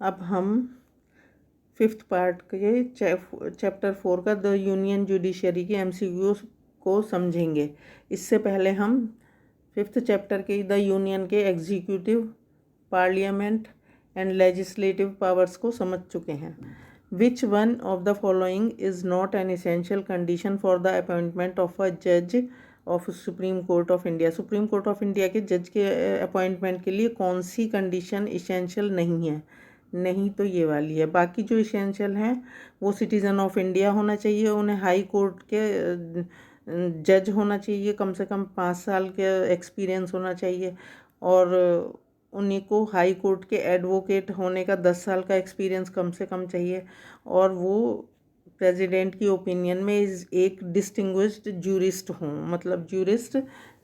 अब हम 5th part के चैप्टर 4 का द यूनियन जुडिशरी के MCQ को समझेंगे। इससे पहले हम 5th चैप्टर के द यूनियन के executive, parliament and legislative powers को समझ चुके हैं। Which one of the following is not an essential condition for the appointment of a जज of supreme Court of India. Supreme Court of India के जज के appointment के लिए कौन सी कंडीशन इसेंशियल नहीं है? नहीं तो ये वाली है। बाकी जो इसेंशियल हैं वो सिटीज़न ऑफ इंडिया होना चाहिए, उन्हें हाई कोर्ट के जज होना चाहिए, कम से कम 5 साल के एक्सपीरियंस होना चाहिए, और उन्हीं को हाई कोर्ट के एडवोकेट होने का 10 साल का एक्सपीरियंस कम से कम चाहिए, और वो प्रेसिडेंट की ओपिनियन में एक डिस्टिंग्विश्ड जूरिस्ट हों, मतलब जूरिस्ट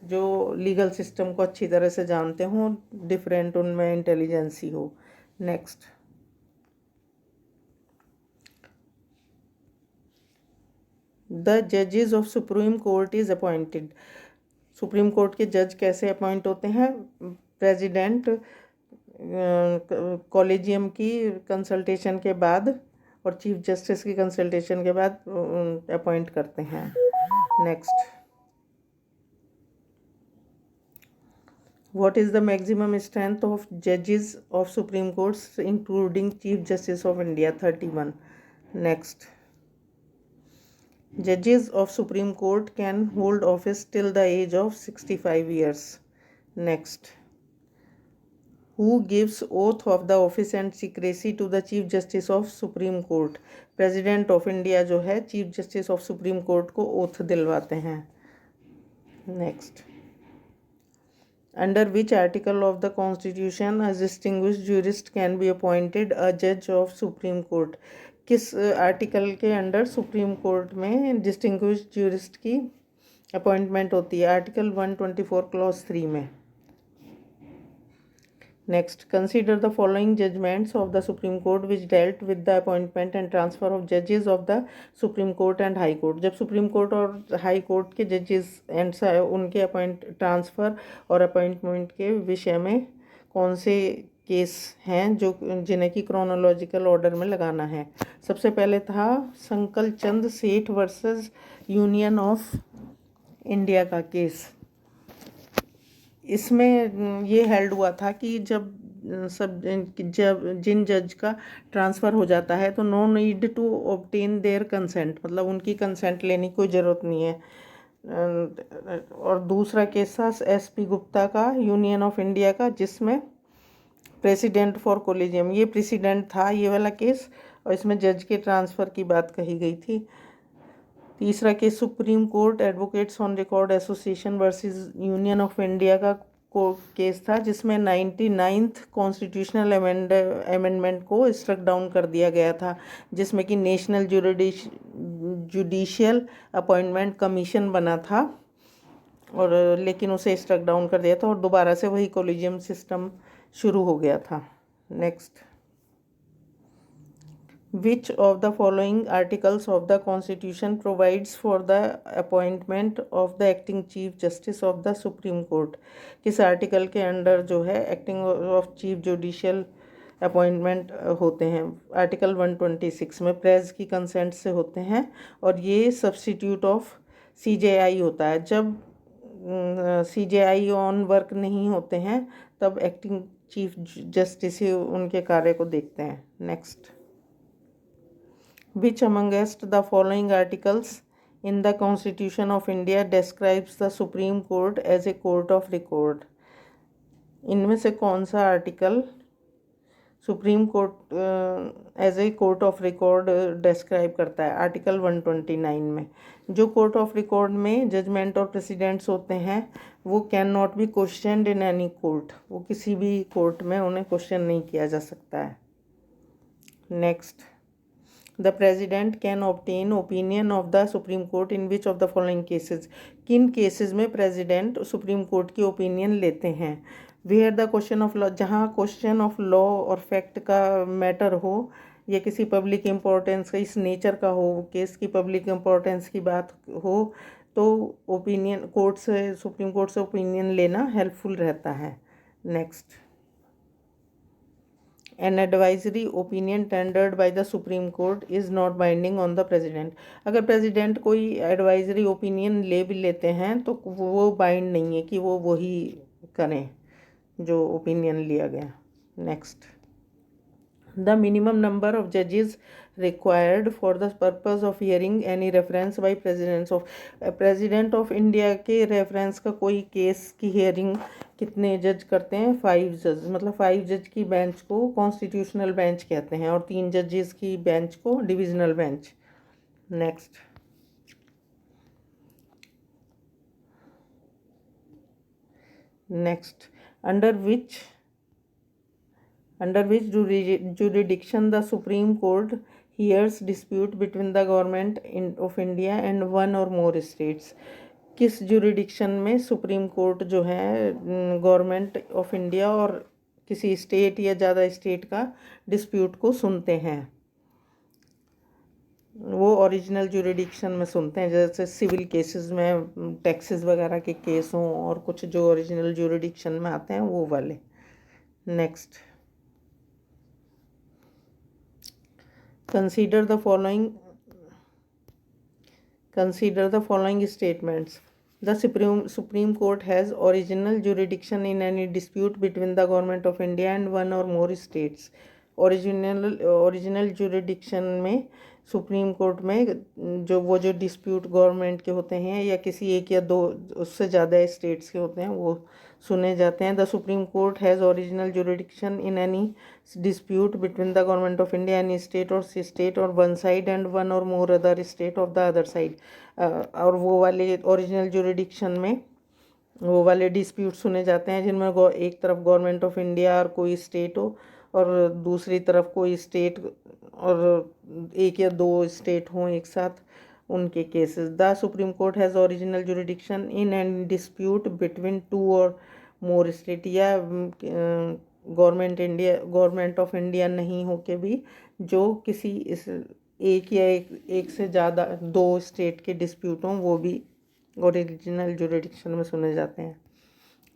जो लीगल सिस्टम को अच्छी तरह से जानते हों, डिफरेंट उनमें इंटेलिजेंसी हो। नेक्स्ट, द जजेस of supreme court is appointed. Supreme court के जज कैसे अपॉइंट होते हैं? प्रेसिडेंट कॉलेजियम की कंसल्टेशन के बाद और चीफ जस्टिस की कंसल्टेशन के बाद अपॉइंट करते हैं। Next, what is the maximum strength of जजेस of Supreme Courts including Chief Justice of India? 31। Next, judges of Supreme Court can hold office till the age of 65 years. Next, who gives oath of the office and secrecy to the Chief Justice of Supreme Court? President of India जो है Chief Justice of Supreme Court को oath दिलवाते हैं। Next, under which article of the Constitution a distinguished jurist can be appointed a judge of Supreme Court? किस article के under Supreme court में distinguished jurist की appointment होती है? Article 124 clause 3 में। Next, consider the following judgments of the supreme Court which dealt with the appointment and transfer of जजेस of the supreme Court and High Court. जब Supreme Court और High Court के जजेस and उनके transfer और appointment के विषय में कौन से केस हैं जो जिन्हें की क्रोनोलॉजिकल ऑर्डर में लगाना है? सबसे पहले था संकल चंद सेठ वर्सेस यूनियन ऑफ इंडिया का केस। इसमें ये हेल्ड हुआ था कि जब जिन जज का ट्रांसफ़र हो जाता है तो no need to obtain their consent, मतलब उनकी कंसेंट लेने की कोई ज़रूरत नहीं है। और दूसरा केस था SP गुप्ता का यूनियन ऑफ इंडिया का, जिसमें प्रेसिडेंट फॉर कॉलेजियम, ये प्रेसिडेंट था ये वाला केस, और इसमें जज के ट्रांसफ़र की बात कही गई थी। तीसरा case supreme court advocates on record association versus union of India का केस था, जिसमें 99th कॉन्स्टिट्यूशनल अमेंडमेंट को स्ट्रक डाउन कर दिया गया था, जिसमें कि नेशनल जुडिशियल अपॉइंटमेंट कमीशन बना था, और लेकिन उसे स्ट्रक डाउन कर दिया था और दोबारा से वही कॉलेजियम सिस्टम शुरू हो गया था। Next, which of the following articles of the constitution provides for the appointment of the acting chief Justice of the supreme court? किस आर्टिकल के अंडर जो है acting of chief judicial appointment होते हैं? आर्टिकल 126 में प्रेस की consent से होते हैं, और ये सब्स्टिट्यूट ऑफ CJI होता है। जब CJI ऑन वर्क नहीं होते हैं तब एक्टिंग चीफ जस्टिस ही उनके कार्य को देखते हैं। Next, which amongst the following articles in the constitution of India describes the supreme court as a court of record? इनमें से कौन सा article supreme court as a court of record describe करता है? आर्टिकल 129 में। जो कोर्ट ऑफ रिकॉर्ड में judgment और प्रेसिडेंट्स होते हैं वो can not be questioned in any court, वो किसी भी कोर्ट में उन्हें क्वेश्चन नहीं किया जा सकता है। Next, the president can obtain opinion of the supreme court in which of the following cases? किन केसेस में प्रेसिडेंट सुप्रीम कोर्ट की ओपिनियन लेते हैं? Where the question of law, जहाँ क्वेश्चन ऑफ लॉ और फैक्ट का मैटर हो, या किसी पब्लिक इम्पोर्टेंस का इस नेचर का हो, केस की पब्लिक इम्पोर्टेंस की बात हो, तो ओपिनियन कोर्ट से सुप्रीम कोर्ट से ओपिनियन लेना हेल्पफुल रहता है। Next, an advisory opinion tendered by the supreme court is not binding on the president. अगर प्रेसिडेंट कोई एडवाइजरी ओपिनियन ले भी लेते हैं तो वो बाइंड नहीं है कि वो वही करें जो ओपिनियन लिया गया। Next, the minimum number of जजेस required for the purpose of hearing any reference by President of India के रेफरेंस का कोई केस की हियरिंग कितने जज करते हैं? 5 जज, मतलब 5 जज की बेंच को कॉन्स्टिट्यूशनल बेंच कहते हैं और 3 जजेस की बेंच को divisional bench. Next, under which jurisdiction the Supreme Court hears dispute between the government of India and one or more states। किस जुरिडिक्शन में सुप्रीम कोर्ट जो है गवर्नमेंट ऑफ इंडिया और किसी स्टेट या ज़्यादा स्टेट का डिस्प्यूट को सुनते हैं? वो ओरिजिनल जुरिडिक्शन में सुनते हैं, जैसे सिविल केसेस में टैक्सेस वगैरह के केस हों और कुछ जो ओरिजिनल जुरिडिक्शन में आते हैं वो वाले। Next, Consider the following statements. The Supreme Court has original jurisdiction in any dispute between the government of India and one or more states। Original jurisdiction में सुप्रीम कोर्ट में जो डिस्प्यूट गवर्नमेंट के होते हैं या किसी एक या दो उससे ज़्यादा स्टेट्स के होते हैं वो सुने जाते हैं। The supreme court has original jurisdiction in any dispute between the government of India any state और वन साइड एंड वन और more other state of the other side. और वो वाले ओरिजिनल जुरिडिक्शन में वो वाले डिस्प्यूट सुने जाते हैं जिनमें एक तरफ गवर्नमेंट ऑफ इंडिया और कोई स्टेट हो और दूसरी तरफ कोई स्टेट और एक या दो स्टेट हों एक साथ, उनके cases. The supreme court has original jurisdiction in any dispute between 2 और मोर स्टेट, या गवर्नमेंट ऑफ इंडिया नहीं हो के भी जो किसी एक से ज़्यादा 2 स्टेट के डिस्प्यूट हों वो भी ओरिजिनल जुरिडिक्शन में सुने जाते हैं।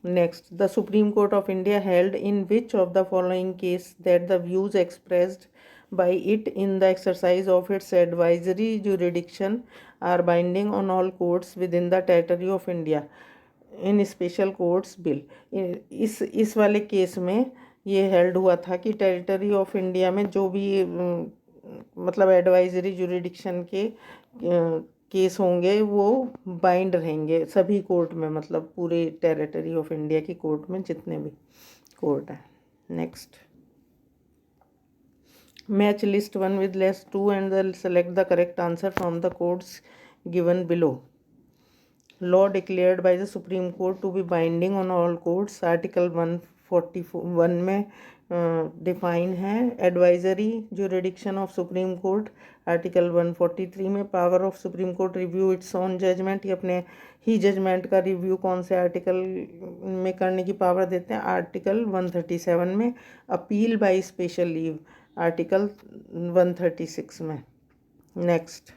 Next, the Supreme Court of India held in which of the following case that the views expressed by it in the exercise of its advisory jurisdiction are binding on all courts within the territory of India in special courts bill। इस वाले case में ये held हुआ था कि territory of India में जो भी मतलब एडवाइजरी जुरिडिक्शन के केस होंगे वो बाइंड रहेंगे सभी कोर्ट में, मतलब पूरे टेरिटरी ऑफ इंडिया की कोर्ट में जितने भी कोर्ट हैं। Next, match list 1 with list 2 and select the correct answer from the courts given below। Law declared by the Supreme Court to be binding on all courts, article 141 में define है। Advisory jurisdiction of supreme court article 143 में। Power of supreme court review its own judgment, ये अपने ही judgement का review कौन से article में करने की पावर देते हैं? आर्टिकल 137 में। Appeal by special leave article 136 में। Next,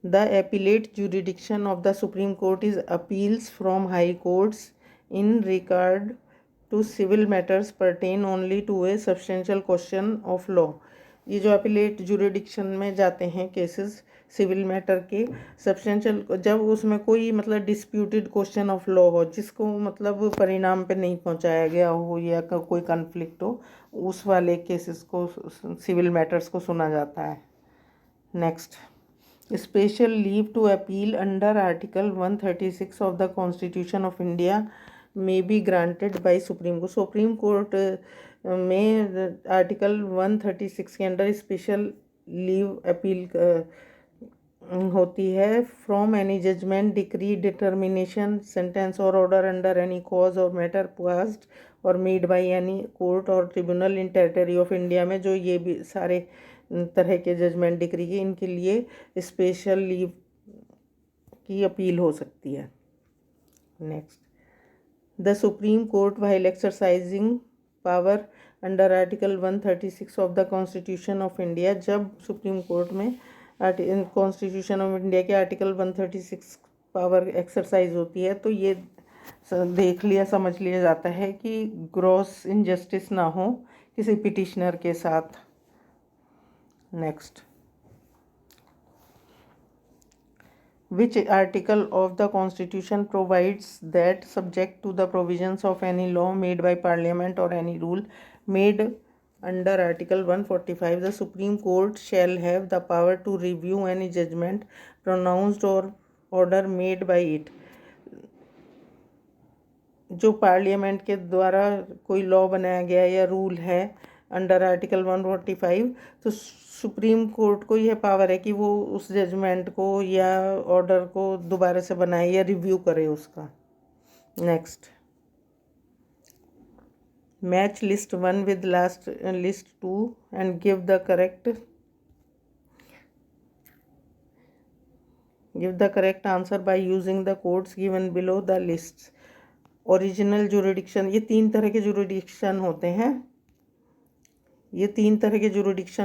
the appellate jurisdiction of the supreme court is appeals from high courts in regard to civil matters pertain only to a substantial question of law. ये जो appellate jurisdiction में जाते हैं cases civil matter के, substantial जब उसमें कोई मतलब डिस्प्यूटेड क्वेश्चन ऑफ लॉ हो जिसको मतलब परिणाम पे नहीं पहुंचाया गया हो या कोई कन्फ्लिक्ट हो, उस वाले केसेस को सिविल मैटर्स को सुना जाता है। Next, special leave to appeal under article 136 of the constitution of India may be granted by supreme court. Supreme court में आर्टिकल 136 के अंडर स्पेशल लीव अपील होती है from any judgment decree determination sentence और order under any cause और matter passed और made by any court और tribunal in territory of India में। जो ये भी सारे तरह के जजमेंट डिक्री के, इनके लिए स्पेशल लीव की अपील हो सकती है। Next, The Supreme Court, while exercising power under Article 136 of the Constitution of India, जब सुप्रीम कोर्ट में कॉन्स्टिट्यूशन ऑफ इंडिया के आर्टिकल 136 पावर एक्सरसाइज होती है तो ये देख लिया, समझ लिया जाता है कि ग्रॉस इनजस्टिस ना हो किसी पिटिशनर के साथ। Next, which article of the constitution provides that subject to the provisions of any law made by parliament or any rule made under article 145 the supreme court shall have the power to review any judgment pronounced or order made by it। जो parliament के द्वारा कोई law बनाया गया या rule है under article 145, तो supreme court को यह पावर है कि वो उस जजमेंट को या ऑर्डर को दोबारा से बनाए या रिव्यू करे उसका। Next, match list 1 with last list 2 and give the correct answer by using the codes given below the lists. Original jurisdiction, ये तीन तरह के जुरिडिक्शन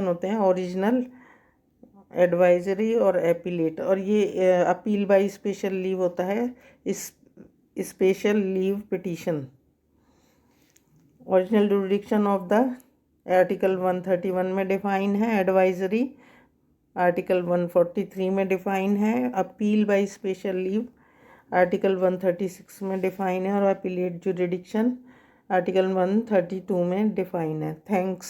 होते हैं, ओरिजिनल, एडवाइजरी और एपीलेट। और ये अपील बाय स्पेशल लीव होता है, special leave petition. Original jurisdiction of the article 131 में डिफाइन है, एडवाइजरी आर्टिकल 143 में डिफाइन है, appeal by special leave article 136 में डिफाइन है, और अपीलेट जुरिडिक्शन आर्टिकल 132 में डिफाइन है। थैंक्स।